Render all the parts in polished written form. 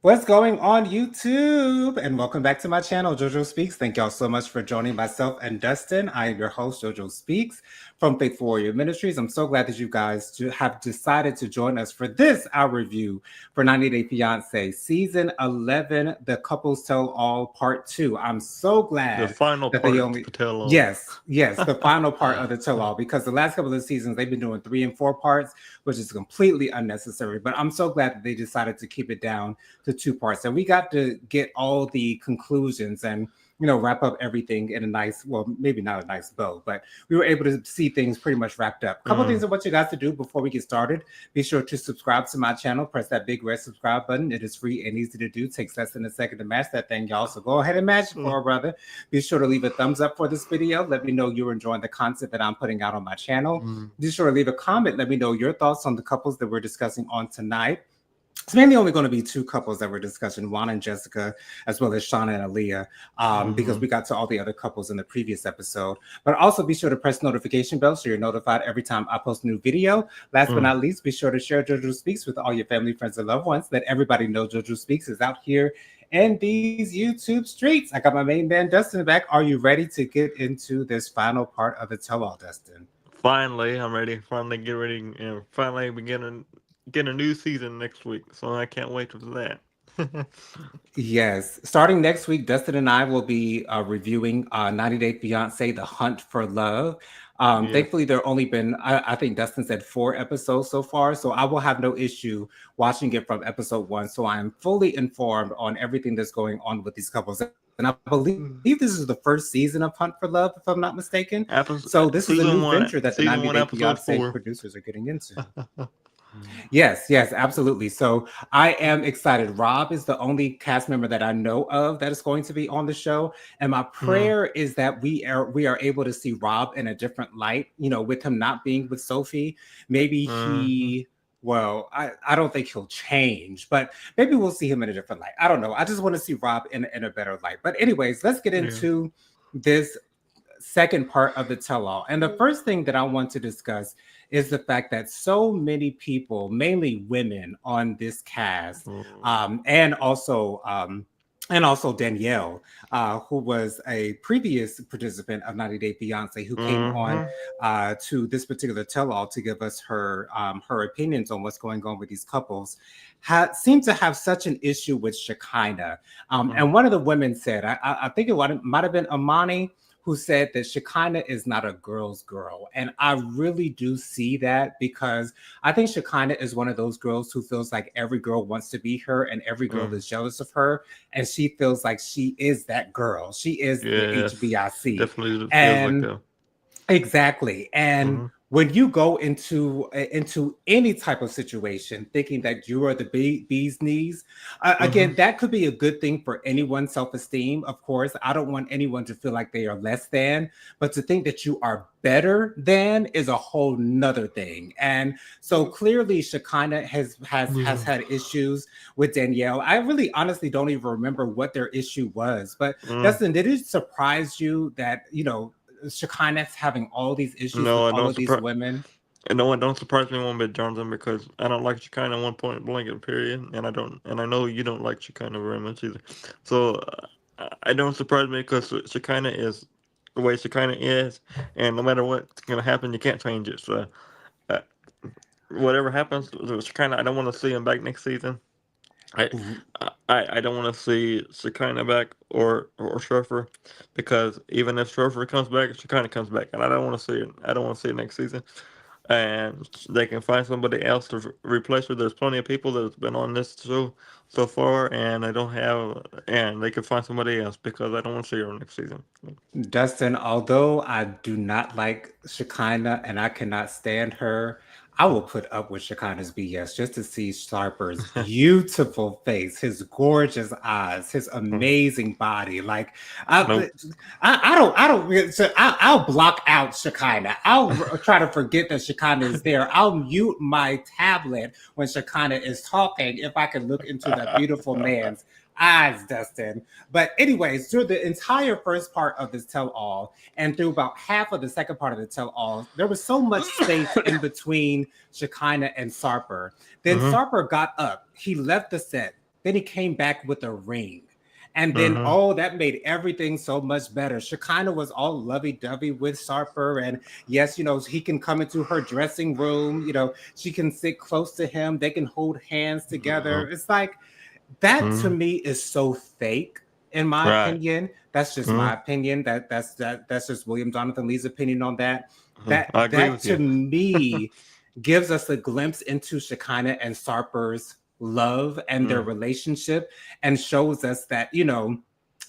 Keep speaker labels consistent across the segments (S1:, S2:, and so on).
S1: What's going on YouTube? And welcome back to my channel, JoJo Speaks. Thank y'all so much for joining myself and Dustin. I am your host, JoJo Speaks from Faithful Warrior Ministries. I'm so glad that you guys have decided to join us for this, our review for 90 Day Fiance, Season 11, The Couples Tell All Part 2. I'm so
S2: The
S1: glad
S2: final
S1: that they
S2: part
S1: only...
S2: to tell all.
S1: Yes, the final part of the tell all, because the last couple of seasons they've been doing 3 and 4 parts, which is completely unnecessary. But I'm so glad that they decided to keep it down to 2 parts, and we got to get all the conclusions and wrap up everything in a nice, well, maybe not a nice bow, but we were able to see things pretty much wrapped up. A couple things I want you guys to do before we get started. Be sure to subscribe to my channel. Press that big red subscribe button. It is free and easy to do. Takes less than a second to match that thing, y'all, so go ahead and match it for a brother. Be sure to leave a thumbs up for this video. Let me know you're enjoying the content that I'm putting out on my channel. Be sure to leave a comment. Let me know your thoughts on the couples that we're discussing on tonight. It's mainly only going to be 2 couples that we're discussing, Juan and Jessica, as well as Shauna and Aaliyah, because we got to all the other couples in the previous episode. But also be sure to press notification bell so you're notified every time I post a new video. Last but not least, be sure to share JoJo Speaks with all your family, friends, and loved ones. Let everybody know JoJo Speaks is out here in these YouTube streets. I got my main man, Dustin, back. Are you ready to get into this final part of the tell-all, Dustin?
S2: Finally, I'm ready. Finally, get ready. Finally, get a new season next week. So I can't wait for that.
S1: Yes. Starting next week, Dustin and I will be reviewing 90 Day Fiance, The Hunt for Love.
S2: Yes.
S1: Thankfully, there only been, I think Dustin said 4 episodes so far. So I will have no issue watching it from episode 1. So I am fully informed on everything that's going on with these couples. And I believe this is the first season of Hunt for Love, if I'm not mistaken. So this is a new venture that the 90 Day
S2: Season 1,
S1: Fiance
S2: episode 4.
S1: producers are getting into. Yes, absolutely. So I am excited. Rob is the only cast member that I know of that is going to be on the show, and my prayer is that we are able to see Rob in a different light. With him not being with Sophie, maybe he. Well, I don't think he'll change, but maybe we'll see him in a different light. I don't know. I just want to see Rob in a better light. But anyways, let's get into this second part of the tell-all. And the first thing that I want to discuss is the fact that so many people, mainly women on this cast, and also Danielle, who was a previous participant of 90 Day Fiance, who came on to this particular tell-all to give us her opinions on what's going on with these couples, seemed to have such an issue with Shekinah. And one of the women said, I think it might have been Amani, who said that Shekinah is not a girl's girl. And I really do see that, because I think Shekinah is one of those girls who feels like every girl wants to be her and every girl is jealous of her. And she feels like she is that girl. She is the HBIC.
S2: Definitely feels like
S1: And
S2: that.
S1: exactly. And when you go into any type of situation thinking that you are the bee's knees, again, that could be a good thing for anyone's self-esteem. Of course, I don't want anyone to feel like they are less than, but to think that you are better than is a whole nother thing. And so clearly Shekinah has had issues with Danielle. I really honestly don't even remember what their issue was. But Dustin, did it surprise you that, Shekinah's having all these issues with all of these women?
S2: No, it don't surprise me one bit, Jonathan, because I don't like Shekinah 1 point blank period, and I know you don't like Shekinah very much either. So I don't surprise me, because Shekinah is the way Shekinah is, and no matter what's gonna happen, you can't change it. So uh, whatever happens to Shekinah, I don't want to see him back next season. I I don't want to see Shekinah back or Surfer, because even if Surfer comes back, Shekinah comes back, and I don't want to see it. I don't want to see it next season. And they can find somebody else to replace her. There's plenty of people that's been on this show so far, and they can find somebody else, because I don't want to see her next season.
S1: Dustin, although I do not like Shekinah and I cannot stand her, I will put up with Shekinah's BS just to see Sharper's beautiful face, his gorgeous eyes, his amazing body. Like,
S2: Nope.
S1: I'll block out Shekinah. I'll try to forget that Shekinah is there. I'll mute my tablet when Shekinah is talking if I can look into that beautiful man's eyes, Dustin. But anyways, through the entire first part of this tell-all and through about half of the second part of the tell-all, there was so much space in between Shekinah and Sarper. Then Sarper got up. He left the set. then he came back with a ring. And then,
S2: Mm-hmm.
S1: oh, that made everything so much better. Shekinah was all lovey-dovey with Sarper. And yes, he can come into her dressing room. She can sit close to him. They can hold hands together. It's like, that to
S2: Mm-hmm.
S1: me is so fake, in my
S2: Right.
S1: opinion. That's just
S2: Mm-hmm.
S1: my opinion. That's just William Jonathan Lee's opinion on that. That
S2: I agree
S1: that
S2: with
S1: to
S2: you.
S1: me gives us a glimpse into Shekinah and Sarper's love and their
S2: Mm.
S1: relationship, and shows us that,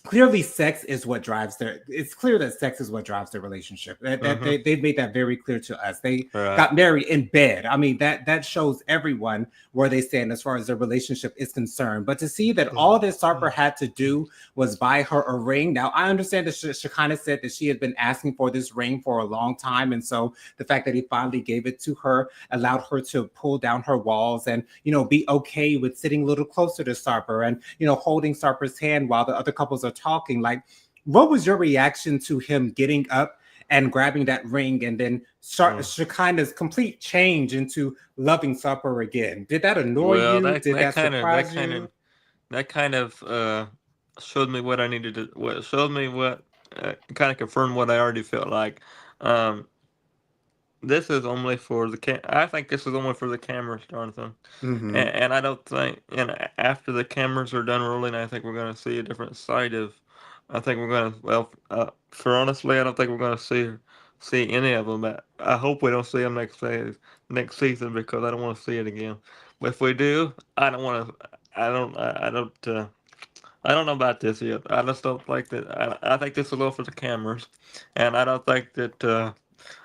S1: clearly sex is what drives their it's clear that sex is what drives their relationship. That
S2: Mm-hmm.
S1: they've made that very clear to us. They
S2: Right.
S1: got married in bed. I mean, that shows everyone where they stand as far as their relationship is concerned. But to see that all that Sarper had to do was buy her a ring. Now, I understand that Shekinah said that she had been asking for this ring for a long time, and so the fact that he finally gave it to her allowed her to pull down her walls and, be okay with sitting a little closer to Sarper and, holding Sarper's hand while the other couples are talking. Like, what was your reaction to him getting up and grabbing that ring, and then Shekinah's complete change into loving Sarper again? Did that annoy
S2: Well,
S1: you? Did that surprise you?
S2: that kind of showed me what I needed to. What showed me what kind of confirmed what I already felt like. Um, this is only for the I think this is only for the cameras, Jonathan.
S1: Mm-hmm.
S2: And I don't think. And after the cameras are done rolling, I think we're going to see a different side of. I think we're going to. Well, for honestly, I don't think we're going to see any of them. But I hope we don't see them next season because I don't want to see it again. But if we do, I don't want to. I don't. I don't. I don't know about this yet. I just don't think that. I think this is low for the cameras, and I don't think that.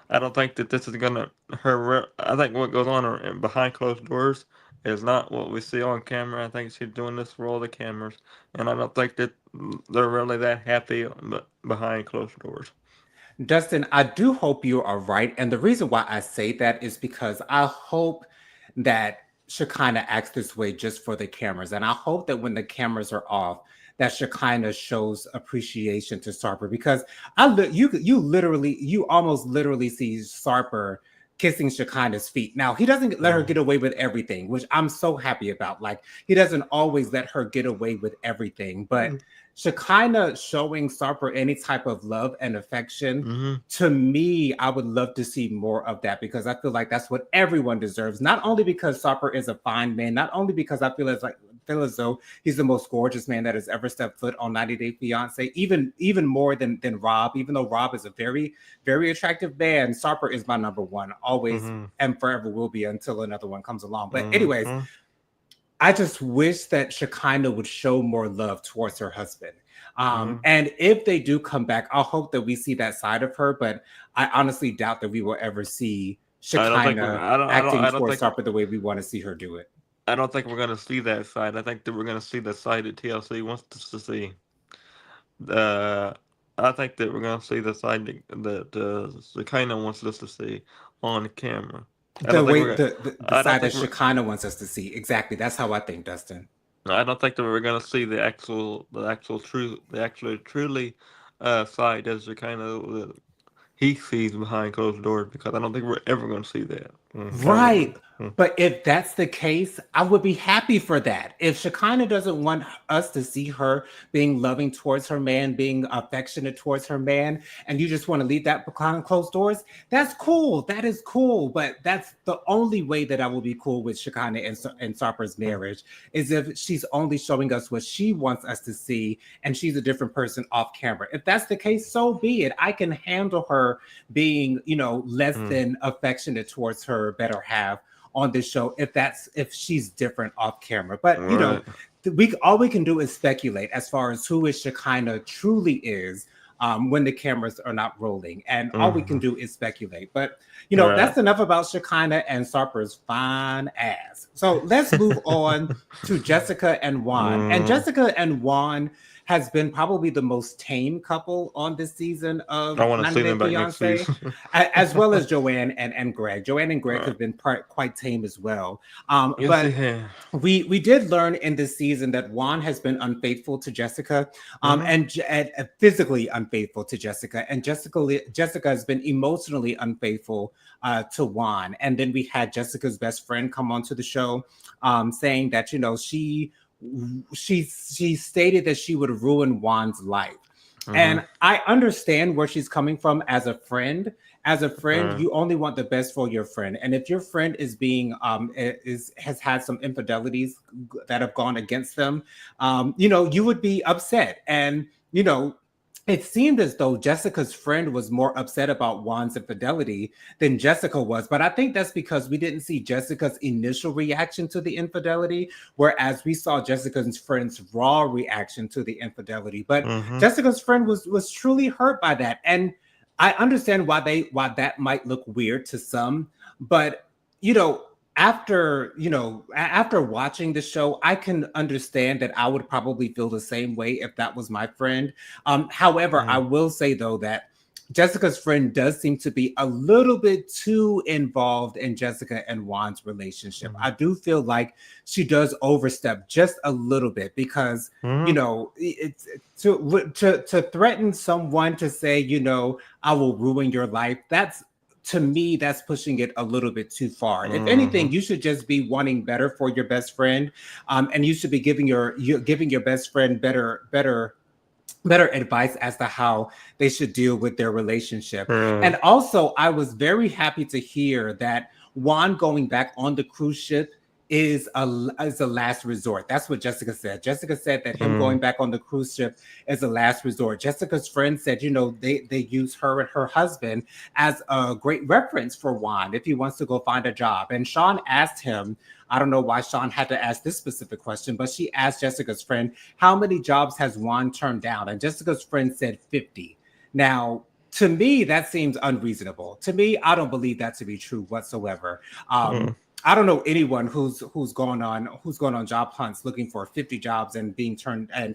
S2: I don't think that this is gonna her. I think what goes on behind closed doors is not what we see on camera. I think she's doing this for all the cameras, and I don't think that they're really that happy behind closed doors.
S1: Dustin, I do hope you are right. And the reason why I say that is because I hope that Shekinah acts this way just for the cameras. And I hope that when the cameras are off, that Shekinah shows appreciation to Sarper, because you almost literally see Sarper kissing Shekinah's feet. Now, he doesn't let her
S2: Mm.
S1: get away with everything, which I'm so happy about. Like, he doesn't always let her get away with everything, but Shekinah showing Sarper any type of love and affection,
S2: Mm-hmm.
S1: to me, I would love to see more of that, because I feel like that's what everyone deserves. Not only because Sarper is a fine man, not only because I feel as though he's the most gorgeous man that has ever stepped foot on 90 Day Fiance, even more than Rob. Even though Rob is a very, very attractive man, Sarper is my number one, always
S2: Mm-hmm.
S1: and forever will be until another one comes along. But anyways,
S2: Mm-hmm.
S1: I just wish that Shekinah would show more love towards her husband.
S2: Mm-hmm.
S1: And if they do come back, I'll hope that we see that side of her. But I honestly doubt that we will ever see
S2: I don't think we're.
S1: Shekinah acting
S2: I don't
S1: towards
S2: think.
S1: Harper the way we want to see her do it.
S2: I don't think we're gonna see that side. I think that we're gonna see the side that TLC wants us to see. Uh, I think that we're gonna see the side the kind of wants us to see on camera. I
S1: The
S2: don't think
S1: way
S2: we're.
S1: the
S2: I don't
S1: side that
S2: think we're.
S1: Shekinah wants us to see. Exactly. That's how I think, Dustin.
S2: I don't think that we're gonna see the actual truly side as the kind of he sees behind closed doors because I don't think we're ever gonna see that.
S1: Right. But if that's the case, I would be happy for that. If Shekinah doesn't want us to see her being loving towards her man, being affectionate towards her man, and you just want to leave that behind closed doors, that's cool. That is cool. But that's the only way that I will be cool with Shekinah and Sarper's marriage, is if she's only showing us what she wants us to see and she's a different person off camera. If that's the case, so be it. I can handle her being, less than affectionate towards her better half on this show if she's different off camera. But
S2: Right.
S1: we all we can do is speculate as far as who is Shekinah truly is, when the cameras are not rolling, and all we can
S2: Mm-hmm.
S1: do is speculate. But
S2: Right.
S1: that's enough about Shekinah and Sarper's fine ass. So let's move on to Jessica and Juan. And
S2: Mm.
S1: Jessica and Juan has been probably the most tame couple on this season
S2: I
S1: of
S2: want to
S1: 90
S2: see
S1: Day
S2: them back next
S1: Fiance,
S2: season.
S1: as well as Joanne and Greg. Joanne and Greg
S2: Right.
S1: have been quite tame as well.
S2: Yes, they
S1: But
S2: have.
S1: we did learn in this season that Juan has been unfaithful to Jessica,
S2: Mm-hmm.
S1: and physically unfaithful to Jessica, and Jessica has been emotionally unfaithful to Juan. And then we had Jessica's best friend come onto the show, saying that she she stated that she would ruin Juan's life.
S2: Mm-hmm.
S1: And I understand where she's coming from as a friend. As a friend,
S2: Uh,
S1: you only want the best for your friend. And if your friend is being is has had some infidelities that have gone against them, you would be upset. And it seemed as though Jessica's friend was more upset about Juan's infidelity than Jessica was. But I think that's because we didn't see Jessica's initial reaction to the infidelity, whereas we saw Jessica's friend's raw reaction to the infidelity. But
S2: mm-hmm.
S1: Jessica's friend was truly hurt by that. And I understand why that might look weird to some, but you know, after watching the show, I can understand that I would probably feel the same way if that was my friend. However, I
S2: Mm-hmm.
S1: will say though that Jessica's friend does seem to be a little bit too involved in Jessica and Juan's relationship. I do feel like she does overstep just a little bit because
S2: Mm-hmm.
S1: it's to threaten someone to say, I will ruin your life. That's to me, that's pushing it a little bit too far. If
S2: Mm-hmm.
S1: anything, you should just be wanting better for your best friend, and you should be giving your best friend better advice as to how they should deal with their relationship.
S2: Right.
S1: And also, I was very happy to hear that Juan going back on the cruise ship is a last resort. That's what Jessica said. Jessica said that him
S2: Mm-hmm.
S1: going back on the cruise ship is a last resort. Jessica's friend said, they use her and her husband as a great reference for Juan if he wants to go find a job. And Sean asked him, I don't know why Sean had to ask this specific question, but she asked Jessica's friend, how many jobs has Juan turned down? And Jessica's friend said 50. Now, to me, that seems unreasonable. To me, I don't believe that to be true whatsoever.
S2: Mm-hmm.
S1: I don't know anyone who's going on job hunts looking for 50 jobs and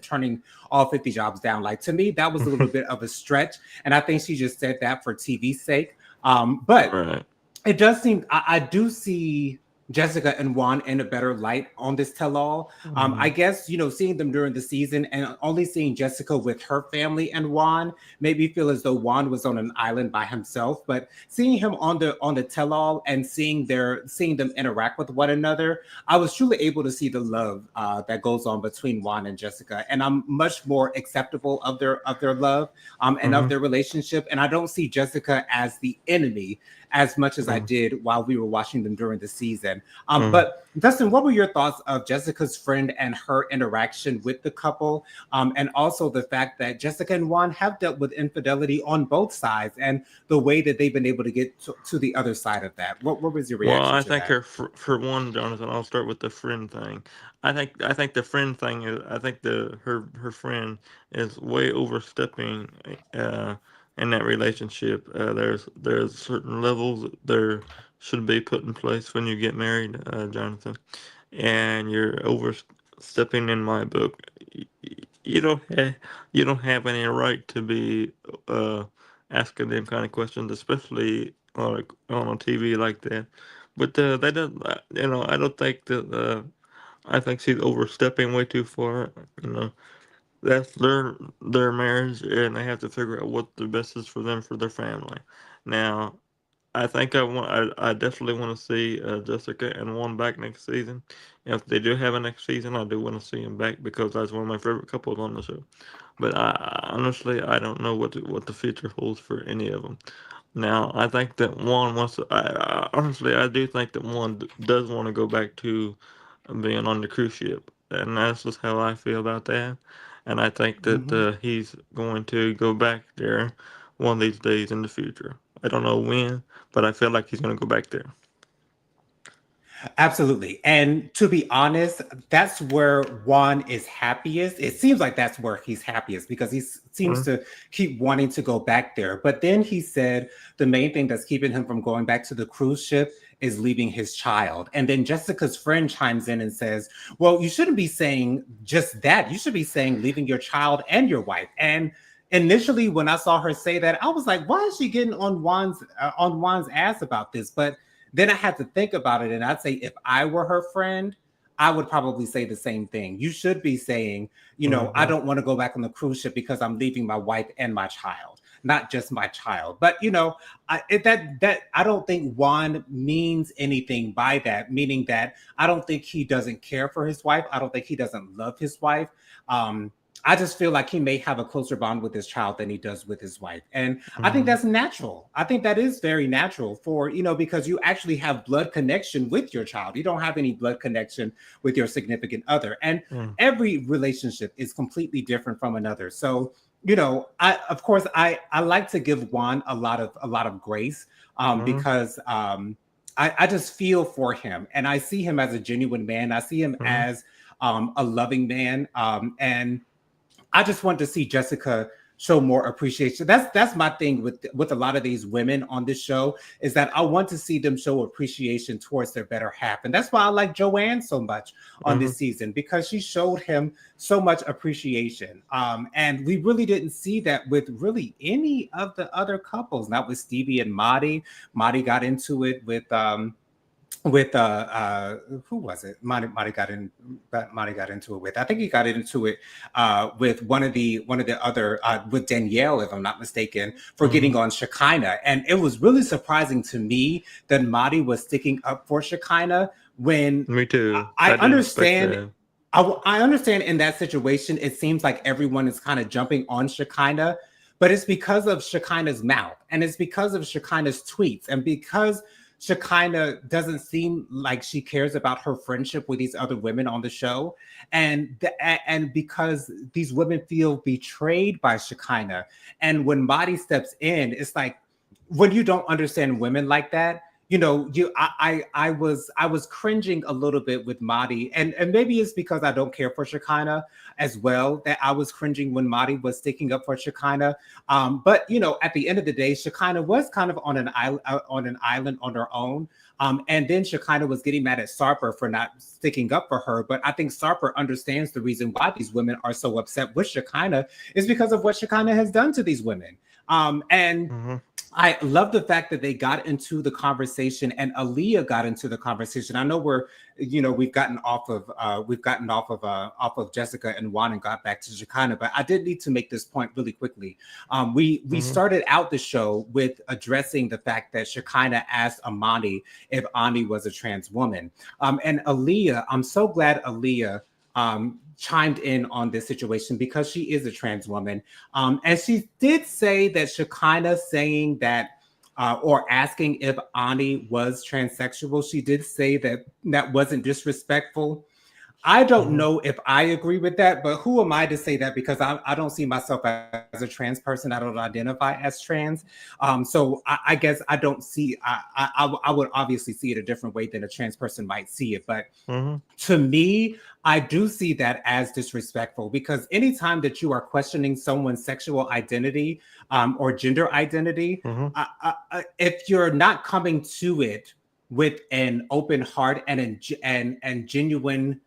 S1: turning all 50 jobs down. Like to me, that was a little bit of a stretch, and I think she just said that for TV's sake. But
S2: Right.
S1: it does seem I do see Jessica and Juan in a better light on this tell-all. I
S2: Mm-hmm.
S1: guess seeing them during the season and only seeing Jessica with her family and Juan made me feel as though Juan was on an island by himself. But seeing him on the tell-all and seeing them interact with one another, I was truly able to see the love that goes on between Juan and Jessica, and I'm much more acceptable of their love and of
S2: Mm-hmm.
S1: their relationship. And I don't see Jessica as the enemy as much as I did while we were watching them during the season.
S2: Mm-hmm.
S1: But Dustin, what were your thoughts of Jessica's friend and her interaction with the couple, and also the fact that Jessica and Juan have dealt with infidelity on both sides, and the way that they've been able to get to the other side of that? What was your
S2: Well,
S1: reaction
S2: I
S1: to
S2: think
S1: that?
S2: her for one, Jonathan. I'll start with the friend thing. I think the friend thing is. I think the her friend is way overstepping uh, in that relationship. There's certain levels that there should be put in place when you get married, Jonathan, and you're overstepping in my book. You don't have any right to be uh, asking them kind of questions, especially on a TV like that. But that doesn't, I don't think that. I think she's overstepping way too far. You know, that's their marriage, and they have to figure out what the best is for them for their family. Now, I think I definitely want to see Jessica and Juan back next season. If they do have a next season, I do want to see them back because that's one of my favorite couples on the show. But honestly, I don't know what the future holds for any of them. Now, I think that one wants to. Honestly, I do think that one does want to go back to being on the cruise ship, and that's just how I feel about that. And I think that
S1: Mhm.
S2: he's going to go back there one of these days in the future. I don't know when, but I feel like he's going to go back there.
S1: Absolutely. And to be honest, that's where Juan is happiest. It seems like that's where he's happiest because seems
S2: Mm,
S1: to keep wanting to go back there. But then he said the main thing that's keeping him from going back to the cruise ship is leaving his child. And then Jessica's friend chimes in and says, well, you shouldn't be saying just that. You should be saying leaving your child and your wife. And initially, when I saw her say that, I was like, why is she getting on Juan's ass about this? But then I had to think about it, and I'd say if I were her friend, I would probably say the same thing. You should be saying, I
S2: mhm,
S1: don't want to go back on the cruise ship because I'm leaving my wife and my child. not just my child. But that I don't think Juan means anything by that, meaning that I don't think he doesn't care for his wife. I don't think he doesn't love his wife. Um, I just feel like he may have a closer bond with his child than he does with his wife. And I think
S2: Mm-hmm.
S1: that's natural. I think that is very natural for, because you actually have blood connection with your child. You don't have any blood connection with your significant other. And
S2: Mm-hmm.
S1: every relationship is completely different from another. So, I of course I like to give Juan a lot of grace because I just feel for him and I see him as a genuine man. I see him
S2: Mm-hmm.
S1: as a loving man. And I just want to see Jessica show more appreciation. That's my thing with a lot of these women on this show is that I want to see them show appreciation towards their better half, and that's why I like Joanne so much on
S2: Mm-hmm.
S1: this season because she showed him so much appreciation. And we really didn't see that with really any of the other couples, not with Stevie and Marty. Marty got into it with who was it? Monty got into it with. I think he got into it with one of the other with Danielle, if I'm not mistaken, for
S2: Mm-hmm.
S1: getting on Shekinah. And it was really surprising to me that Monty was sticking up for Shekinah when
S2: Me too.
S1: I
S2: I didn't expect
S1: understand.
S2: that.
S1: I understand in that situation, it seems like everyone is kind of jumping on Shekinah, but it's because of Shekinah's mouth and it's because of Shekinah's tweets and because Shekinah doesn't seem like she cares about her friendship with these other women on the show, and because these women feel betrayed by Shekinah, and when Mahdi steps in, it's like when you don't understand women like that, I was cringing a little bit with Mahdi, and maybe it's because I don't care for Shekinah as well that I was cringing when Mahdi was sticking up for Shekinah. But at the end of the day, Shekinah was kind of on an island on her own. And then Shekinah was getting mad at Sarper for not sticking up for her. But I think Sarper understands the reason why these women are so upset with Shekinah is because of what Shekinah has done to these women. And
S2: Mm-hmm.
S1: I love the fact that they got into the conversation and Aaliyah got into the conversation. I know we've gotten off of Jessica and Juan and got back to Shekinah, but I did need to make this point really quickly. We
S2: Mm-hmm.
S1: started out the show with addressing the fact that Shekinah asked Amani if Ani was a trans woman, and Aaliyah. I'm so glad Aaliyah chimed in on this situation because she is a trans woman. And she did say that Shekinah saying that or asking if Ani was transsexual, she did say that that wasn't disrespectful. I don't
S2: Mm-hmm.
S1: know if I agree with that, but who am I to say that? Because I don't see myself as a trans person. I don't identify as trans. So I guess I don't see. I would obviously see it a different way than a trans person might see it. But
S2: Mm-hmm.
S1: to me, I do see that as disrespectful because anytime that you are questioning someone's sexual identity or gender identity,
S2: Mm-hmm.
S1: if you're not coming to it with an open heart and genuine and genuine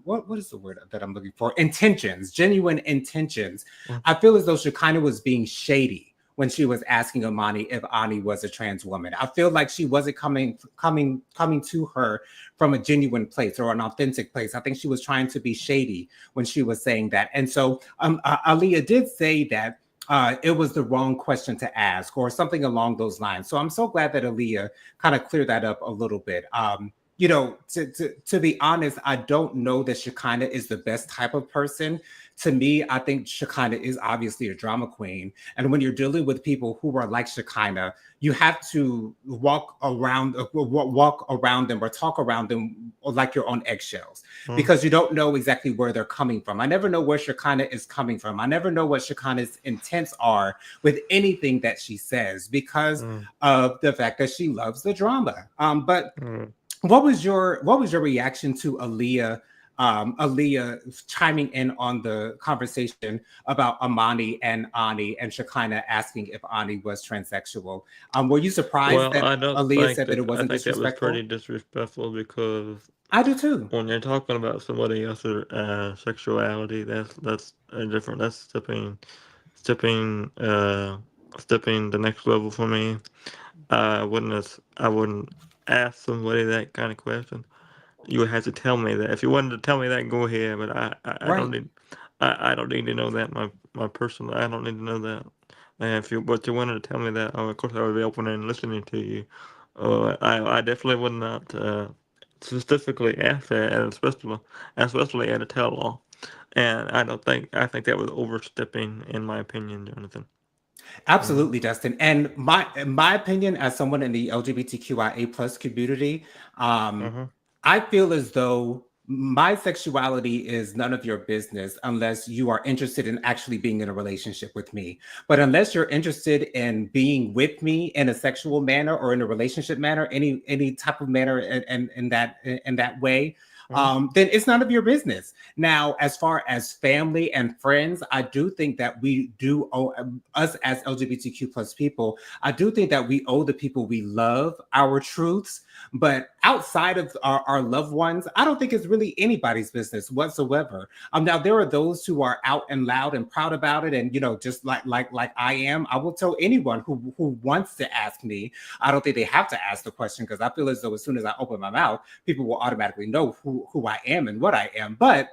S1: what is the word that I'm looking for? Intentions, genuine intentions. I feel as though Shekinah was being shady when she was asking Amani if Ani was a trans woman. I feel like she wasn't coming to her from a genuine place or an authentic place. I think she was trying to be shady when she was saying that. And so Aaliyah did say that it was the wrong question to ask or something along those lines. So I'm so glad that Aaliyah kind of cleared that up a little bit. To be honest, I don't know that Shekinah is the best type of person. To me, I think Shekinah is obviously a drama queen. And when you're dealing with people who are like Shekinah, you have to walk around them or talk around them like you're on eggshells
S2: Mm-hmm.
S1: because you don't know exactly where they're coming from. I never know where Shekinah is coming from. I never know what Shekinah's intents are with anything that she says because of the fact that she loves the drama. But
S2: Mm-hmm.
S1: what was your reaction to Aaliyah chiming in on the conversation about Amani and Ani and Shekinah asking if Ani was transsexual? Were you surprised
S2: Well,
S1: that
S2: I don't
S1: Aaliyah
S2: think
S1: said that
S2: that.
S1: it
S2: I
S1: wasn't
S2: think that was pretty
S1: disrespectful?
S2: disrespectful because
S1: I do too.
S2: when you're talking about somebody else's sexuality, that's a different. That's stepping, stepping the next level for me. I wouldn't ask somebody that kind of question. you would have to tell me that. If you wanted to tell me that, go ahead. But I don't
S1: Right.
S2: need I don't need to know that. My personal I don't need to know that. And if you but you wanted to tell me that, of course I would be open and listening to you. I definitely would not specifically ask that, and especially at a tell all. And I think that was overstepping, in my opinion, Jonathan. Mm-hmm.
S1: Absolutely, Dustin. And my opinion as someone in the LGBTQIA plus community, um,
S2: Mm-hmm.
S1: I feel as though my sexuality is none of your business unless you are interested in actually being in a relationship with me. But unless you're interested in being with me in a sexual manner or in a relationship manner, any type of manner, and in that way, then it's none of your business. Now, as far as family and friends, I do think that we do owe us as LGBTQ plus people. I do think that we owe the people we love our truths. But outside of our loved ones, I don't think it's really anybody's business whatsoever. Now there are those who are out and loud and proud about it, and just like I am. I will tell anyone who wants to ask me. I don't think they have to ask the question because I feel as though as soon as I open my mouth, people will automatically know who I am and what I am. But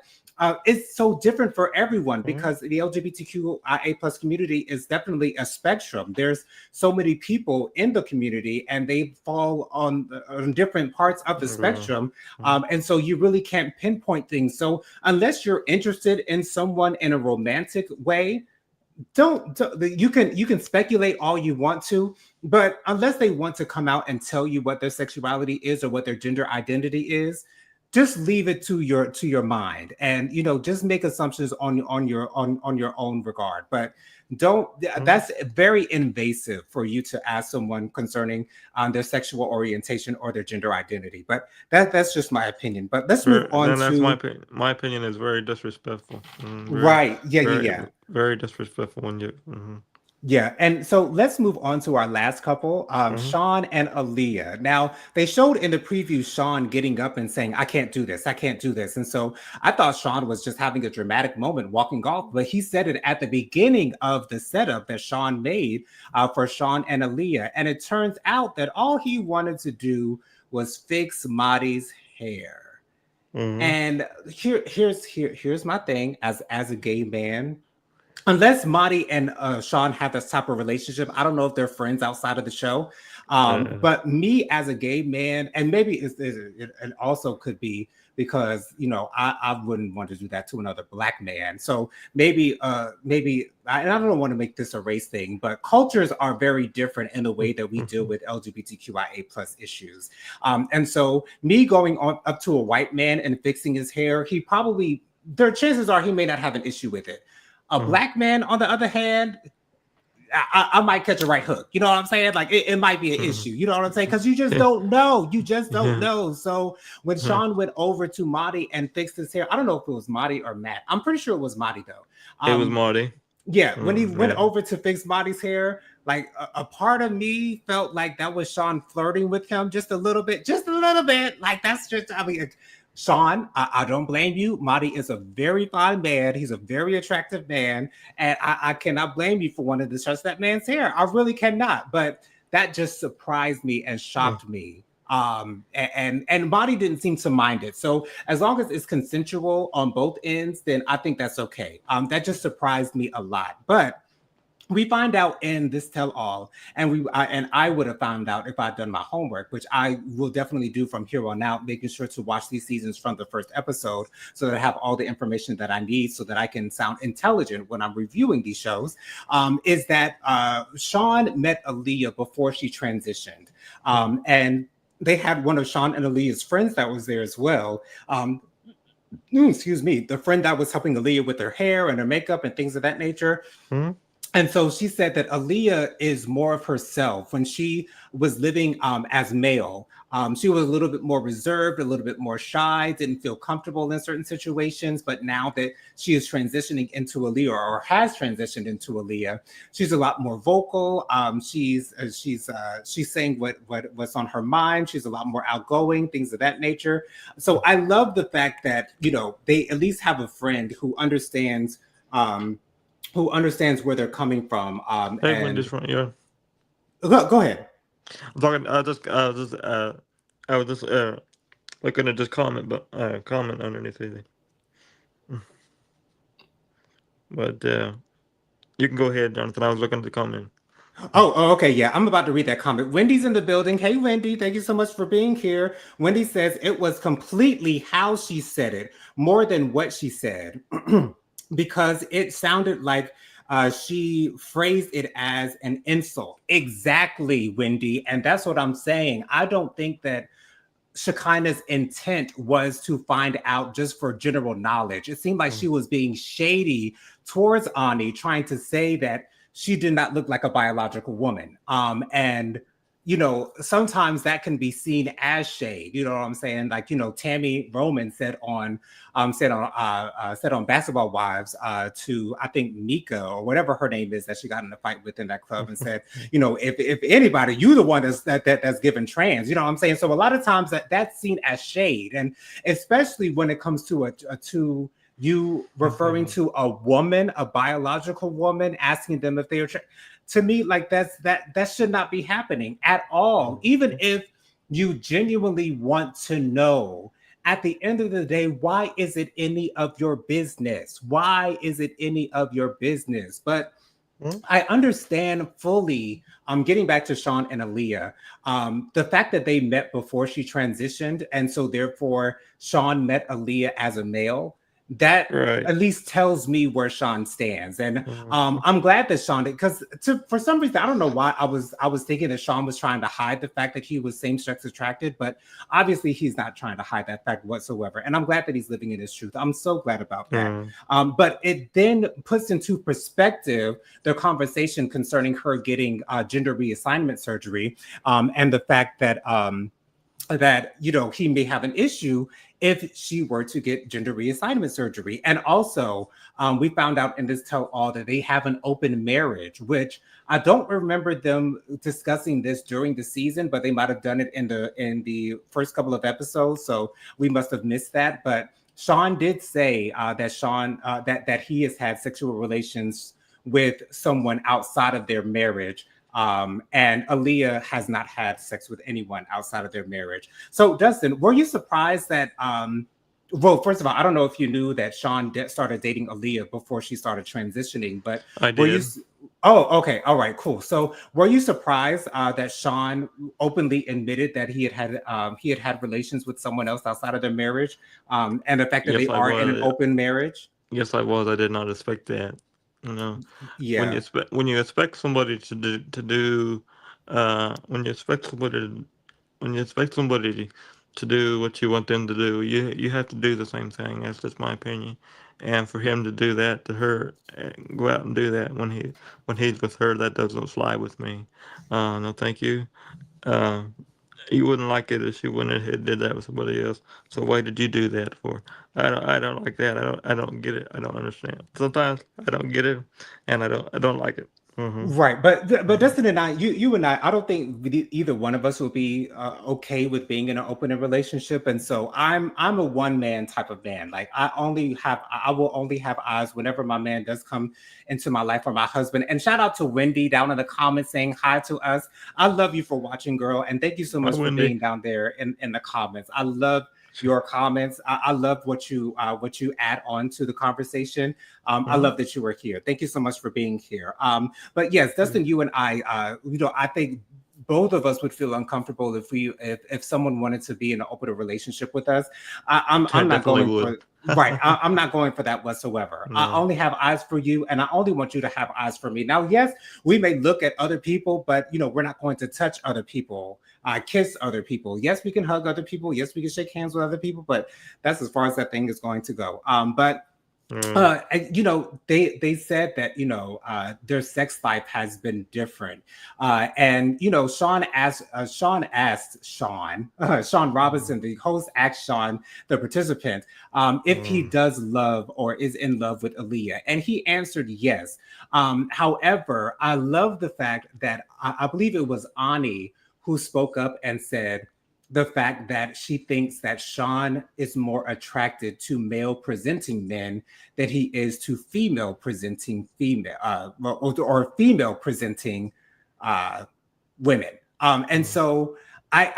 S1: it's so different for everyone
S2: Mm-hmm.
S1: because the LGBTQIA plus community is definitely a spectrum. There's so many people in the community, and they fall on different parts of the
S2: Mm-hmm.
S1: spectrum,
S2: Mm-hmm.
S1: and so you really can't pinpoint things. So unless you're interested in someone in a romantic way, you can speculate all you want to, but unless they want to come out and tell you what their sexuality is or what their gender identity is, just leave it to your mind, and just make assumptions on your own regard. But don't
S2: Mm-hmm.
S1: that's very invasive for you to ask someone concerning their sexual orientation or their gender identity. But that's just my opinion. But let's move on
S2: Then that's my
S1: to
S2: opinion. My opinion is very disrespectful. Very,
S1: right. Yeah, yeah,
S2: very,
S1: yeah.
S2: very disrespectful when you. Mm-hmm.
S1: Yeah, and so let's move on to our last couple,
S2: Mm-hmm.
S1: Sean and Aaliyah. Now, they showed in the preview Sean getting up and saying, "I can't do this, I can't do this," and so I thought Sean was just having a dramatic moment walking off, but he said it at the beginning of the setup that Sean made for Sean and Aaliyah, and it turns out that all he wanted to do was fix Marty's hair.
S2: Mm-hmm.
S1: And here's my thing as a gay man, unless Marty and Sean have this type of relationship. I don't know if they're friends outside of the show.
S2: Uh,
S1: But me as a gay man, and maybe it also could be because I wouldn't want to do that to another black man. So maybe and I don't want to make this a race thing, but cultures are very different in the way that we deal with LGBTQIA plus issues. And so me going on up to a white man and fixing his hair, he probably there chances are he may not have an issue with it. A
S2: mm-hmm.
S1: black man, on the other hand, I might catch a right hook. You know what I'm saying? Like it might be an issue. You know what I'm saying? Because you just don't know. You just don't
S2: Yeah.
S1: know. So when Sean went over to Marty and fixed his hair, I don't know if it was Marty or Matt. I'm pretty sure it was Marty though.
S2: It was
S1: Um,
S2: Marty.
S1: yeah, when he went
S2: Yeah.
S1: over to fix Marty's hair, like a part of me felt like that was Sean flirting with him just a little bit, just a little bit. Like that's just, I mean, Sean, I don't blame you. Marty is a very fine man. He's a very attractive man, and I cannot blame you for wanting to touch that man's hair. I really cannot. But that just surprised me and
S2: Mm.
S1: shocked me. And Marty didn't seem to mind it. So as long as it's consensual on both ends, then I think that's okay. That just surprised me a lot. But we find out in this tell all, and I would have found out if I'd done my homework, which I will definitely do from here on out, making sure to watch these seasons from the first episode so that I have all the information that I need so that I can sound intelligent when I'm reviewing these shows. Is that Sean met Aaliyah before she transitioned,
S2: Mm.
S1: and they had one of Sean and Aaliyah's friends that was there as well. Excuse me, the friend that was helping Aaliyah with her hair and her makeup and things of that nature.
S2: Mm.
S1: And so she said that Aaliyah is more of herself. When she was living as male, she was a little bit more reserved, a little bit more shy, didn't feel comfortable in certain situations. But now that she is transitioning into Aaliyah, or has transitioned into Aaliyah, she's a lot more vocal. She's saying what's on her mind. She's a lot more outgoing, things of that nature. So I love the fact that they at least have a friend Um, who understands where they're coming from.
S2: Segment
S1: And
S2: different. Yeah.
S1: go ahead.
S2: I'm talking. I was just. I was just. looking at this comment, but comment underneath it. But you can go ahead, Jonathan. I was looking at the comment.
S1: Okay, yeah, I'm about to read that comment. Wendy's in the building. Hey, Wendy, thank you so much for being here. Wendy says it was completely how she said it, more than what she said, because it sounded like she phrased it as an insult. Exactly, Wendy. And that's what I'm saying. I don't think that Shekinah's intent was to find out just for general knowledge. It seemed like she was being shady towards Ani, trying to say that she did not look like a biological woman. And sometimes that can be seen as shade. You know what I'm saying? Like, Tammy Roman said on Basketball Wives to, I think, Mika or whatever her name is that she got in a fight with in that club, and said, if anybody, you the one that's given trans. You know what I'm saying? So a lot of times that's seen as shade, and especially when it comes to to you referring to a woman, a biological woman, asking them if they are to me, like that should not be happening at all. Even if you genuinely want to know, at the end of the day, why is it any of your business? Why is it any of your business? But I understand fully. Getting back to Sean and Aaliyah, the fact that they met before she transitioned, and so therefore Sean met Aaliyah as a male, that
S2: Right.
S1: at least tells me where Sean stands. And
S2: Mhm.
S1: I'm glad that Sean, because for some reason I don't know why I was thinking that Sean was trying to hide the fact that he was same sex attracted, but obviously he's not trying to hide that fact whatsoever. And I'm glad that he's living in his truth. I'm so glad about that.
S2: Mhm.
S1: But it then puts into perspective the conversation concerning her getting gender reassignment surgery, and the fact that he may have an issue if she were to get gender reassignment surgery. And also, we found out in this tell all that they have an open marriage, which I don't remember them discussing this during the season, but they might have done it in the first couple of episodes, so we must have missed that. But Sean did say that he has had sexual relations with someone outside of their marriage, and Aaliyah has not had sex with anyone outside of their marriage. So, Dustin, were you surprised that? Well, first of all, I don't know if you knew that Sean started dating Aaliyah before she started transitioning, but
S2: I
S1: were you?
S2: did.
S1: Oh, okay, all right, cool. So, were you surprised that Sean openly admitted that he had had relations with someone else outside of their marriage, and the fact that
S2: Yes,
S1: they
S2: I
S1: are in an
S2: was.
S1: open marriage?
S2: Yes, I was. I did not expect that. You know,
S1: Yeah.
S2: when you expect somebody when you expect somebody to do what you want them to do, you have to do the same thing. That's just my opinion. And for him to do that to her, go out and do that when he's with her, that doesn't fly with me. No, thank you. Uh, you wouldn't like it if she went ahead and did that with somebody else. So why did you do that for? I don't like that. I don't get it. I don't understand. Sometimes I don't get it, and I don't like it. Hmm.
S1: Right, but Dustin and I, you and I don't think either one of us will be okay with being in an open relationship, and so I'm a one man type of man. Like I will only have eyes whenever my man does come into my life, or my husband. And shout out to Wendy down in the comments saying hi to us. I love you for watching, girl, and thank you so
S2: Hi,
S1: much for
S2: Wendy.
S1: being down there in the comments. I love your comments. I love what you add on to the conversation. I
S2: Hmm.
S1: love that you were here. Thank you so much for being here. But yes, Dustin, you and I, I think both of us would feel uncomfortable if someone wanted to be in an open relationship with us.
S2: I
S1: I'm not
S2: definitely
S1: going
S2: would.
S1: for right. I'm not going for that whatsoever. I
S2: No.
S1: only have eyes for you, and I only want you to have eyes for me. Now, yes, we may look at other people, but we're not going to touch other people, kiss other people. Yes, we can hug other people. Yes, we can shake hands with other people, but that's as far as that thing is going to go. But
S2: Mm,
S1: they said that their sex life has been different, and Sean
S2: mm,
S1: Robinson, the host, asked Sean, the participant, if he
S2: mm,
S1: does love or is in love with Aaliyah, and he answered yes. However, I love the fact that I believe it was Ani who spoke up and said the fact that she thinks that Sean is more attracted to male presenting men than he is to female presenting female or female presenting uh, women. And
S2: mm,
S1: so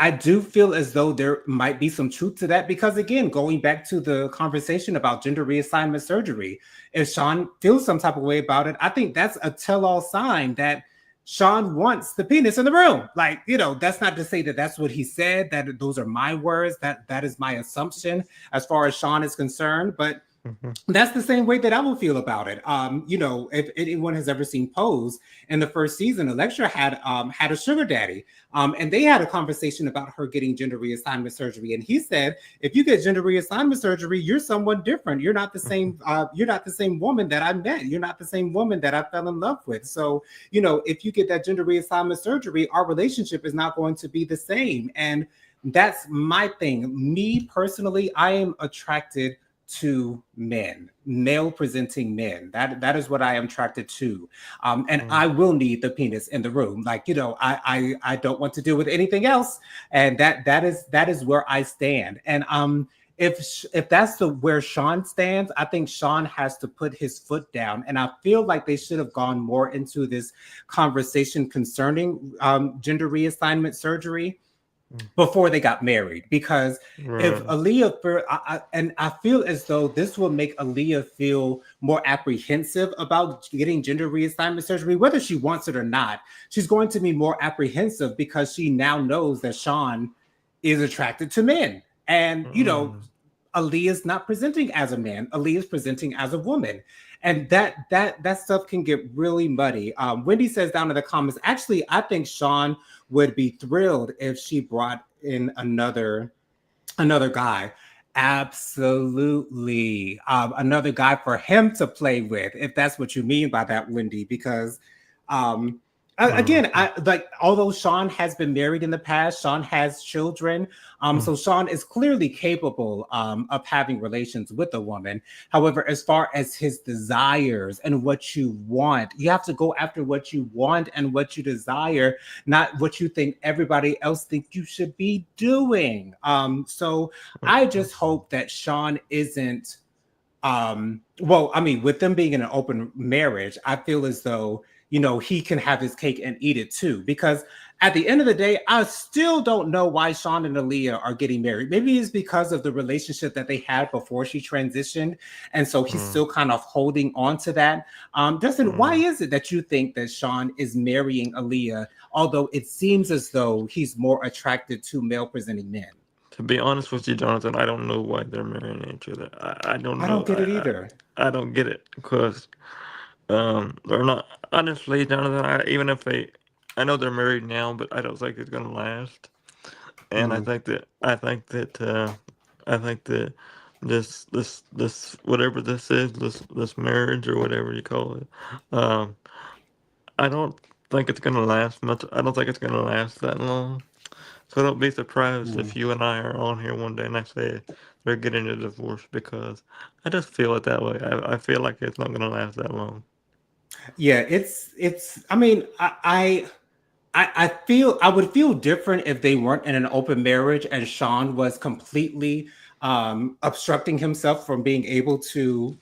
S1: I do feel as though there might be some truth to that because, again, going back to the conversation about gender reassignment surgery, if Sean feels some type of way about it, I think that's a tell all sign that Sean wants the penis in the room. Like, that's not to say that that's what he said, that those are my words, that is my assumption as far as Sean is concerned. But
S2: Hmm.
S1: that's the same way that I would feel about it. If anyone has ever seen Pose in the first season, Electra had a sugar daddy, and they had a conversation about her getting gender reassignment surgery. And he said, if you get gender reassignment surgery, you're someone different. You're not the same. You're not the same woman that I met. You're not the same woman that I fell in love with. So, if you get that gender reassignment surgery, our relationship is not going to be the same. And that's my thing. Me personally, I am attracted to men, male presenting men. That is what I am attracted to. And I will need the penis in the room. Like, I don't want to deal with anything else. And that is where I stand. And if that's the where Sean stands, I think Sean has to put his foot down. And I feel like they should have gone more into this conversation concerning gender reassignment surgery before they got married, because if
S2: Right.
S1: Aaliyah, and I feel as though this will make Aaliyah feel more apprehensive about getting gender reassignment surgery, whether she wants it or not. She's going to be more apprehensive because she now knows that Sean is attracted to men, and
S2: Mm.
S1: Aaliyah's not presenting as a man. Aaliyah's presenting as a woman, and that stuff can get really muddy. Wendy says down in the comments, actually, I think Sean would be thrilled if she brought in another guy. Absolutely, another guy for him to play with, if that's what you mean by that, Wendy. Because um, again,
S2: Mhm.
S1: I like, although Sean has been married in the past, Sean has children.
S2: Mm.
S1: So Sean is clearly capable of having relations with a woman. However, as far as his desires and what you want, you have to go after what you want and what you desire, not what you think everybody else think you should be doing. So I
S2: Mhm.
S1: just hope that Sean isn't well, I mean, with them being in an open marriage, I feel as though, he can have his cake and eat it too. Because at the end of the day, I still don't know why Sean and Aaliyah are getting married. Maybe it's because of the relationship that they had before she transitioned, and so he's
S2: Mm.
S1: still kind of holding on to that. Dustin, why
S2: Mm.
S1: is it that you think that Sean is marrying Aaliyah, although it seems as though he's more attracted to male presenting men?
S2: To be honest with you, Jonathan, I don't know why they're marrying each other. I don't
S1: I
S2: know.
S1: don't get it either.
S2: I don't get it because they're not honestly, Jonathan. Even if I know they're married now, but I don't think it's gonna last. And
S1: Mm.
S2: I think that this whatever this is, this marriage or whatever you call it, um, I don't think it's gonna last much. I don't think it's gonna last that long. So don't be surprised
S1: Mm.
S2: if you and I are on here one day and I say they're getting a divorce because I just feel it that way. I feel like it's not gonna last that long.
S1: Yeah, it's. I mean, I feel I would feel different if they weren't in an open marriage and Sean was completely obstructing himself from being able to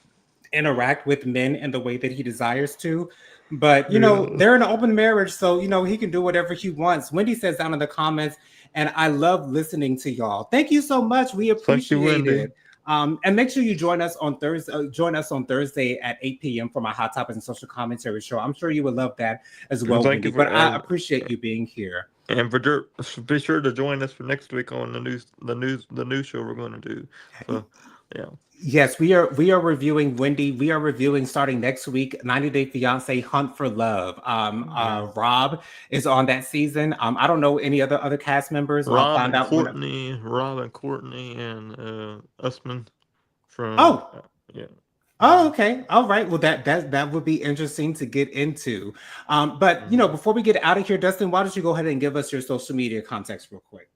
S1: interact with men in the way that he desires to. But
S2: Yeah.
S1: they're in an open marriage, so he can do whatever he wants. Wendy says down in the comments, and I love listening to y'all. Thank you so much. We
S2: Thank you,
S1: appreciate
S2: Wendy.
S1: it. And make sure you join us on Thursday. Join us on Thursday at 8 p.m. for my Hot Topics and Social Commentary show. I'm sure you would love that as
S2: And
S1: well,
S2: thank
S1: Wendy.
S2: you for
S1: But I appreciate you being here.
S2: and for be sure to join us for next week on the news show we're going to do. So yeah.
S1: Yes, we are reviewing, Wendy. We are reviewing starting next week, 90 Day Fiance Hunt for Love.
S2: Yeah.
S1: Rob is on that season. I don't know any other cast members. I'll find out when.
S2: Rob and Courtney and Usman from
S1: Oh,
S2: yeah.
S1: oh,
S2: Mhm.
S1: okay. All right. Well, that would be interesting to get into. But
S2: Mhm.
S1: before we get out of here, Dustin, why don't you go ahead and give us your social media context real quick?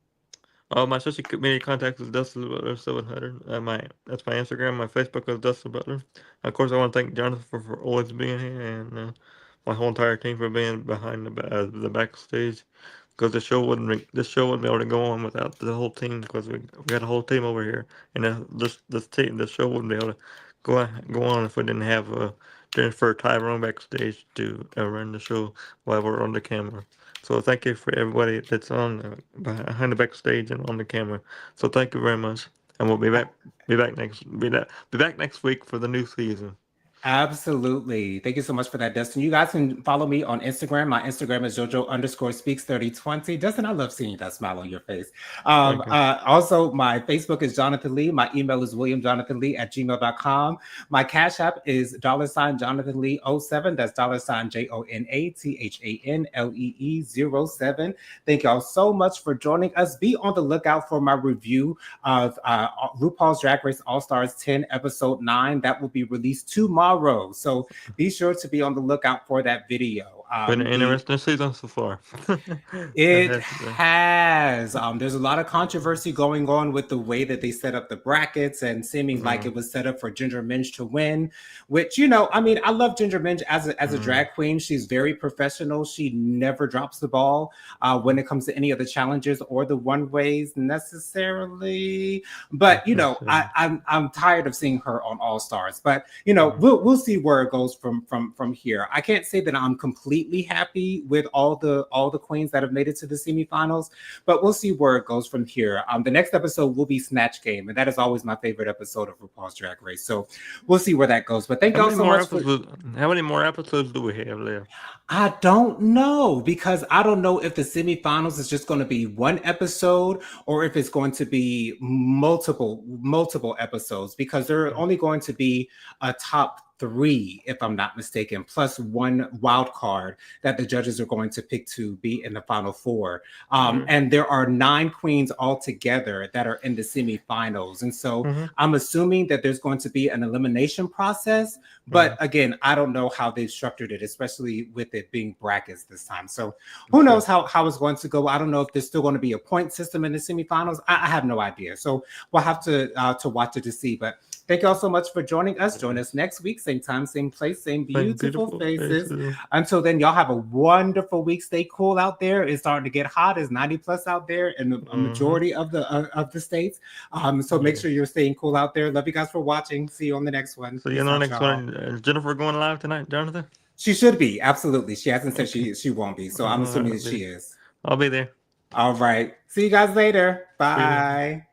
S2: My social media contact is Dustin Butler 700. My That's my Instagram. My Facebook is Dustin Butler. Of course, I want to thank Jonathan for always being here and my whole entire team for being behind the backstage. Because this show wouldn't be able to go on without the whole team. Because we got a whole team over here, and this show wouldn't be able to go on if we didn't have Jennifer Tyrone backstage to run the show while we're on the camera. So thank you for everybody that's on behind the backstage and on the camera. So thank you very much, and we'll be back next week for the new season.
S1: Absolutely. Thank you so much for that, Dustin. You guys can follow me on Instagram. My Instagram is JoJo_speaks3020. Dustin, I love seeing that smile on your face.
S2: Thank you.
S1: Also, my Facebook is Jonathan Lee. My email is williamjonathanlee@gmail.com. My Cash App is $JonathanLee07. That's $JonathannLee07. Thank y'all so much for joining us. Be on the lookout for my review of RuPaul's Drag Race All Stars 10, episode 9. That will be released tomorrow. So be sure to be on the lookout for that video.
S2: Been an interesting season so far.
S1: It has. There's a lot of controversy going on with the way that they set up the brackets and seeming like it was set up for Ginger Minj to win, which, you know, I mean, I love Ginger Minj as a drag queen. She's very professional. She never drops the ball when it comes to any of the challenges or the one ways necessarily. But, you know, I'm tired of seeing her on All Stars. But, you know, we'll see where it goes from here. I can't say that I'm completely happy with all the queens that have made it to the semifinals, but we'll see where it goes from here. The next episode will be Snatch Game, and that is always my favorite episode of RuPaul's Drag Race. So we'll see where that goes. But thank y'all so much.
S2: How many more episodes do we have left?
S1: I don't know, because I don't know if the semifinals is just going to be one episode or if it's going to be multiple episodes, because there are only going to be a top 3, if I'm not mistaken, plus one wild card that the judges are going to pick to be in the final 4. And there are 9 queens altogether that are in the semifinals. And so I'm assuming that there's going to be an elimination process. But again, I don't know how they've structured it, especially with it being brackets this time. So who knows how it's going to go. I don't know if there's still going to be a point system in the semifinals. I have no idea. So we'll have to watch it to see. But thank you all so much for joining us. Join us next week, same time, same place, same beautiful faces. Until then, y'all have a wonderful week. Stay cool out there. It's starting to get hot. It's 90 plus out there in the majority of the states. So make sure you're staying cool out there. Love you guys for watching. See you on the next one.
S2: See you on the next one. Is Jennifer going live tonight, Jonathan?
S1: She should be. Absolutely. She hasn't said she won't be. So I'm assuming that she is.
S2: I'll be there.
S1: All right. See you guys later. Bye.